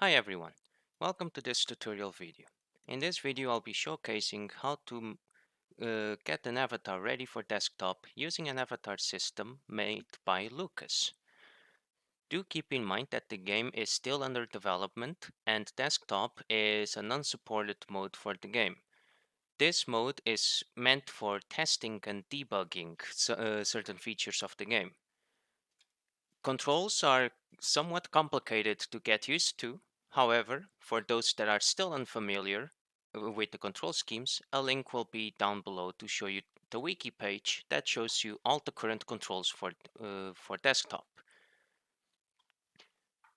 Hi everyone, welcome to this tutorial video. In this video I'll be showcasing how to get an avatar ready for desktop using an avatar system made by LogiX. Do keep in mind that the game is still under development and desktop is an unsupported mode for the game. This mode is meant for testing and debugging certain features of the game. Controls are somewhat complicated to get used to. However, for those that are still unfamiliar with the control schemes, a link will be down below to show you the wiki page that shows you all the current controls for desktop.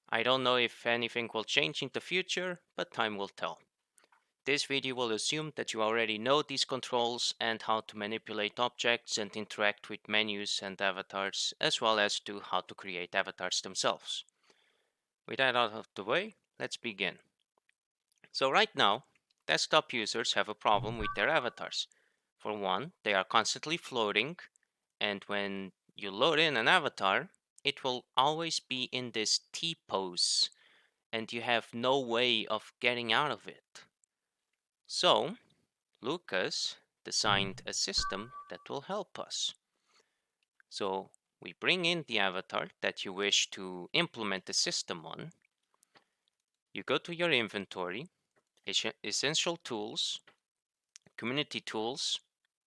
I don't know if anything will change in the future, but time will tell. This video will assume that you already know these controls and how to manipulate objects and interact with menus and avatars, as well as to how to create avatars themselves. With that out of the way, let's begin. So right now, desktop users have a problem with their avatars. For one, they are constantly floating, and when you load in an avatar, it will always be in this T pose, and you have no way of getting out of it. So, Lucas designed a system that will help us. So, we bring in the avatar that you wish to implement the system on. You go to your inventory, Essential Tools, Community Tools,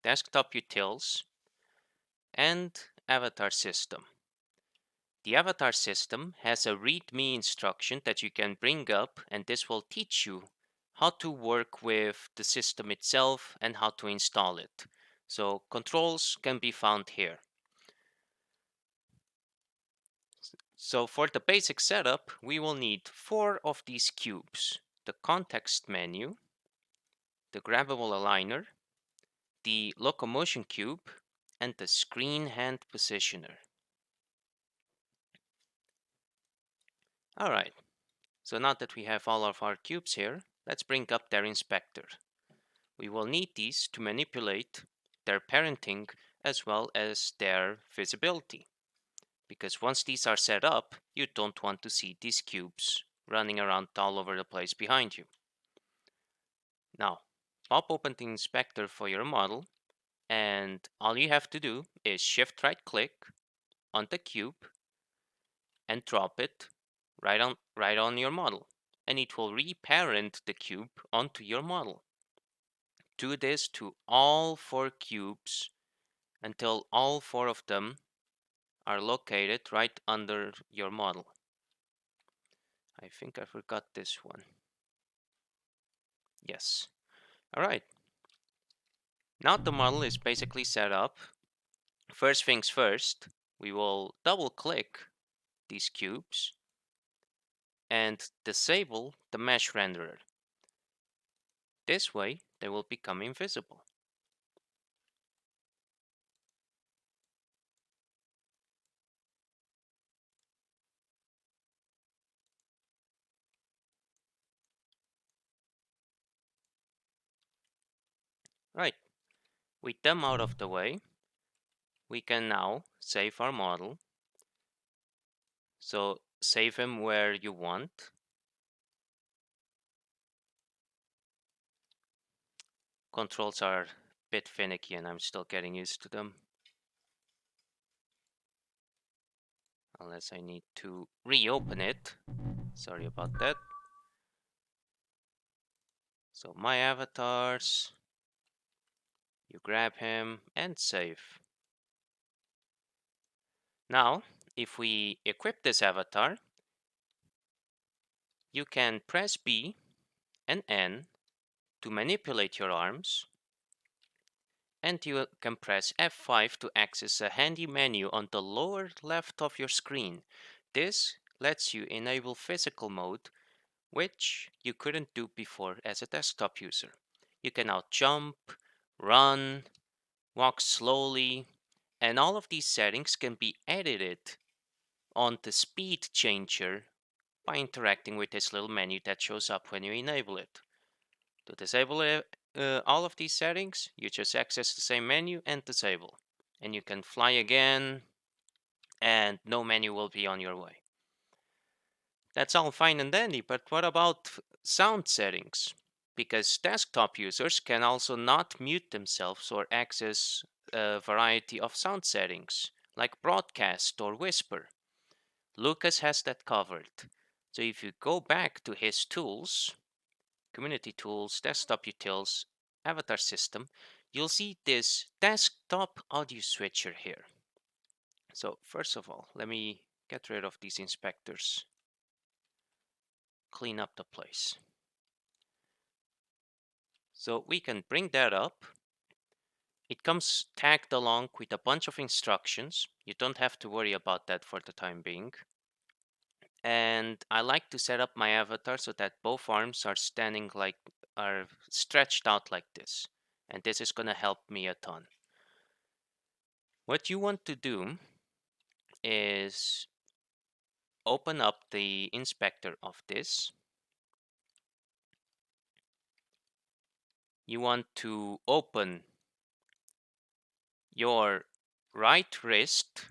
Desktop Utils, and Avatar System. The Avatar System has a README instruction that you can bring up, and this will teach you how to work with the system itself and how to install it. So controls can be found here. So for the basic setup, we will need 4 of these cubes: the context menu, the grabbable aligner, the locomotion cube, and the screen hand positioner. Alright, so now that we have all of our cubes here, let's bring up their inspector. We will need these to manipulate their parenting as well as their visibility. Because once these are set up, you don't want to see these cubes running around all over the place behind you. Now, pop open the inspector for your model, and all you have to do is shift right click on the cube and drop it right on your model, and it will reparent the cube onto your model. Do this to all 4 cubes until all 4 of them are located right under your model. I think I forgot this one. Yes. Alright. Now the model is basically set up. First things first, we will double click these cubes and disable the mesh renderer. This way they will become invisible. Right, with them out of the way, we can now save our model. So save him where you want. Controls are a bit finicky and I'm still getting used to them. Unless I need to reopen it. Sorry about that. So my avatars. You grab him and save. Now, if we equip this avatar, you can press B and N to manipulate your arms, and you can press F5 to access a handy menu on the lower left of your screen. This lets you enable physical mode, which you couldn't do before as a desktop user. You can now jump, run, walk slowly, and all of these settings can be edited on the speed changer by interacting with this little menu that shows up when you enable it. To disable all of these settings, you just access the same menu and disable. And you can fly again, and no menu will be on your way. That's all fine and dandy, but what about sound settings? Because desktop users can also not mute themselves or access a variety of sound settings, like broadcast or whisper. Lucas has that covered. So if you go back to his tools, community tools, desktop utils, avatar system, you'll see this desktop audio switcher here. So first of all, let me get rid of these inspectors, clean up the place. So we can bring that up. It comes tagged along with a bunch of instructions. You don't have to worry about that for the time being. And I like to set up my avatar so that both arms are stretched out like this. And this is gonna help me a ton. What you want to do is open up the inspector of this. You want to open your right wrist.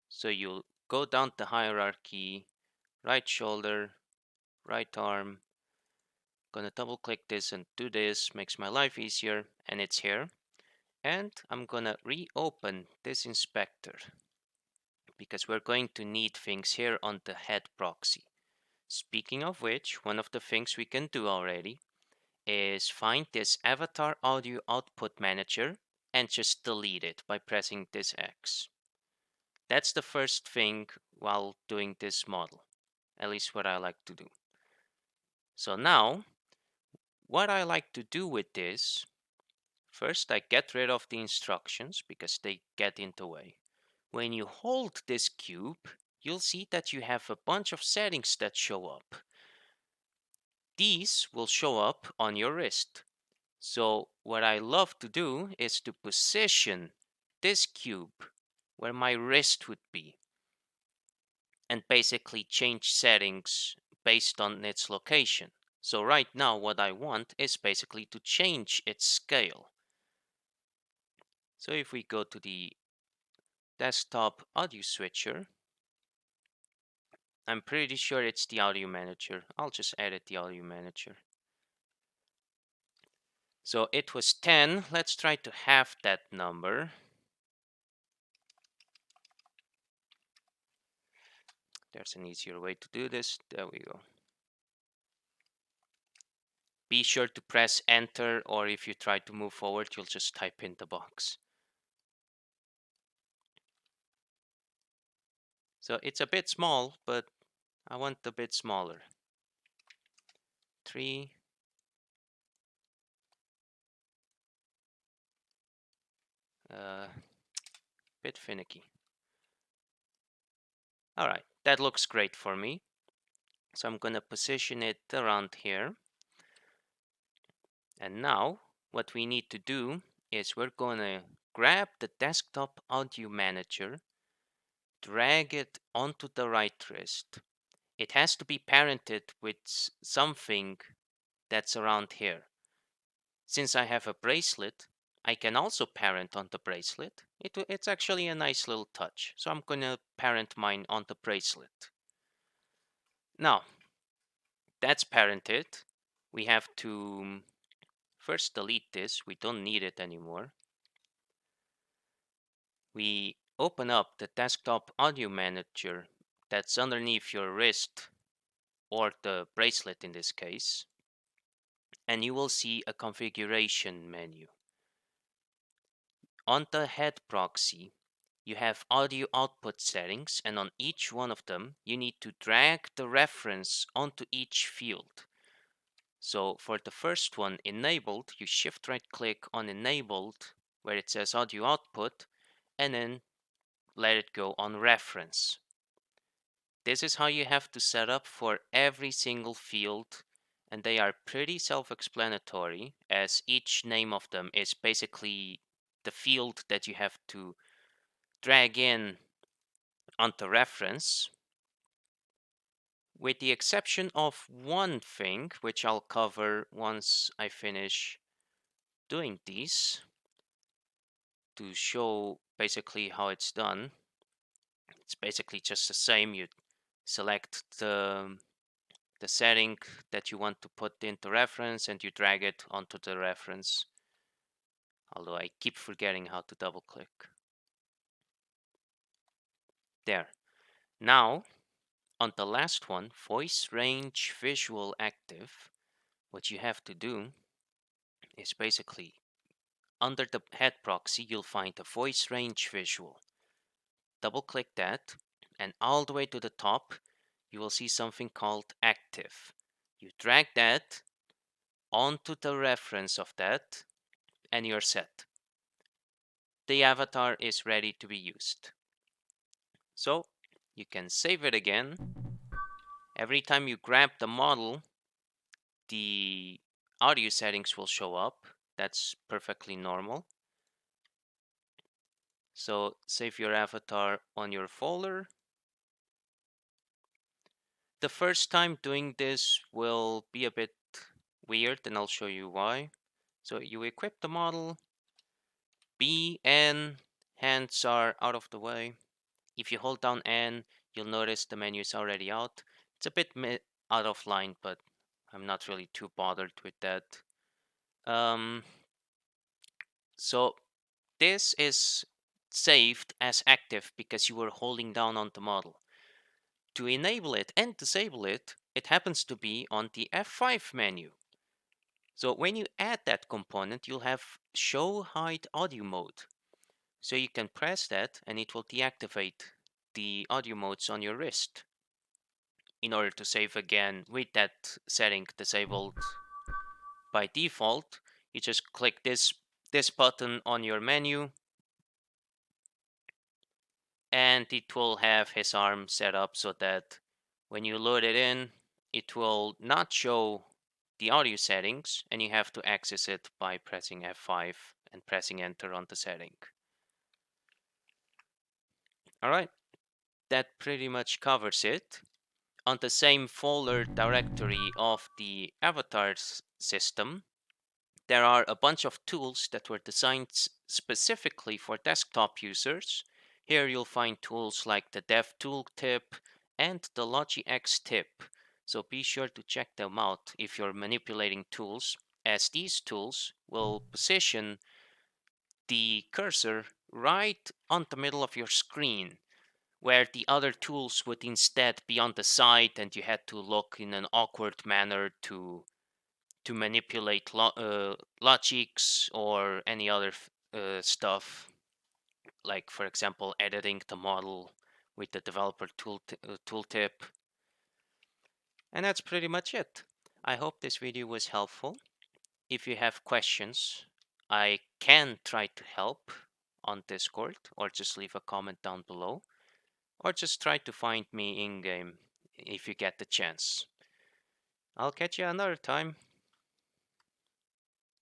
So you'll go down the hierarchy, right shoulder, right arm. Gonna double click this and do this, makes my life easier, and it's here. And I'm gonna reopen this inspector because we're going to need things here on the head proxy. Speaking of which, one of the things we can do already is find this avatar audio output manager and just delete it by pressing this X. That's the first thing while doing this model, at least what I like to do. So now, what I like to do with this, first I get rid of the instructions because they get in the way. When you hold this cube, you'll see that you have a bunch of settings that show up. These will show up on your wrist. So what I love to do is to position this cube where my wrist would be and basically change settings based on its location. So right now what I want is basically to change its scale. So if we go to the desktop audio switcher, I'm pretty sure it's the audio manager. I'll just edit the audio manager. So it was 10. Let's try to halve that number. There's an easier way to do this. There we go. Be sure to press enter, or if you try to move forward, you'll just type in the box. So it's a bit small, but I want a bit smaller. 3. Bit finicky. All right, that looks great for me. So I'm gonna position it around here. And now what we need to do is we're gonna grab the desktop audio manager, drag it onto the right wrist. It has to be parented with something that's around here. Since I have a bracelet, I can also parent on the bracelet. It's actually a nice little touch. So I'm gonna parent mine on the bracelet. Now, that's parented. We have to first delete this. We don't need it anymore. We open up the desktop audio manager that's underneath your wrist or the bracelet in this case, and you will see a configuration menu. On the head proxy, you have audio output settings, and on each one of them, you need to drag the reference onto each field. So for the first one, enabled, you shift right click on enabled where it says audio output, and then let it go on reference. This is how you have to set up for every single field, and they are pretty self-explanatory as each name of them is basically the field that you have to drag in onto reference, with the exception of one thing, which I'll cover once I finish doing these to show basically how it's done. It's basically just the same. You select the setting that you want to put into reference, and you drag it onto the reference. Although I keep forgetting how to double click. There. Now, on the last one, voice range visual active, what you have to do is basically under the head proxy, you'll find a voice range visual. Double click that, and all the way to the top, you will see something called active. You drag that onto the reference of that, and you're set. The avatar is ready to be used. So you can save it again. Every time you grab the model, the audio settings will show up. That's perfectly normal. So save your avatar on your folder. The first time doing this will be a bit weird, and I'll show you why. So you equip the model, B, N, hands are out of the way. If you hold down N, you'll notice the menu is already out. It's a bit out of line, but I'm not really too bothered with that. So this is saved as active because you were holding down on the model. To enable it and disable it, it happens to be on the F5 menu. So when you add that component, you'll have show hide audio mode. So you can press that and it will deactivate the audio modes on your wrist. In order to save again with that setting disabled by default, you just click this button on your menu, and it will have his arm set up so that when you load it in, it will not show the audio settings, and you have to access it by pressing F5 and pressing enter on the setting. All right, that pretty much covers it. On the same folder directory of the avatars system, there are a bunch of tools that were designed specifically for desktop users. Here you'll find tools like the Dev Tooltip and the LogiX tip. So be sure to check them out if you're manipulating tools, as these tools will position the cursor right on the middle of your screen, where the other tools would instead be on the side, and you had to look in an awkward manner to manipulate LogiX or any other stuff, like for example editing the model with the developer tooltip. And that's pretty much it. I hope this video was helpful. If you have questions, I can try to help on Discord, or just leave a comment down below, or just try to find me in game if you get the chance. I'll catch you another time.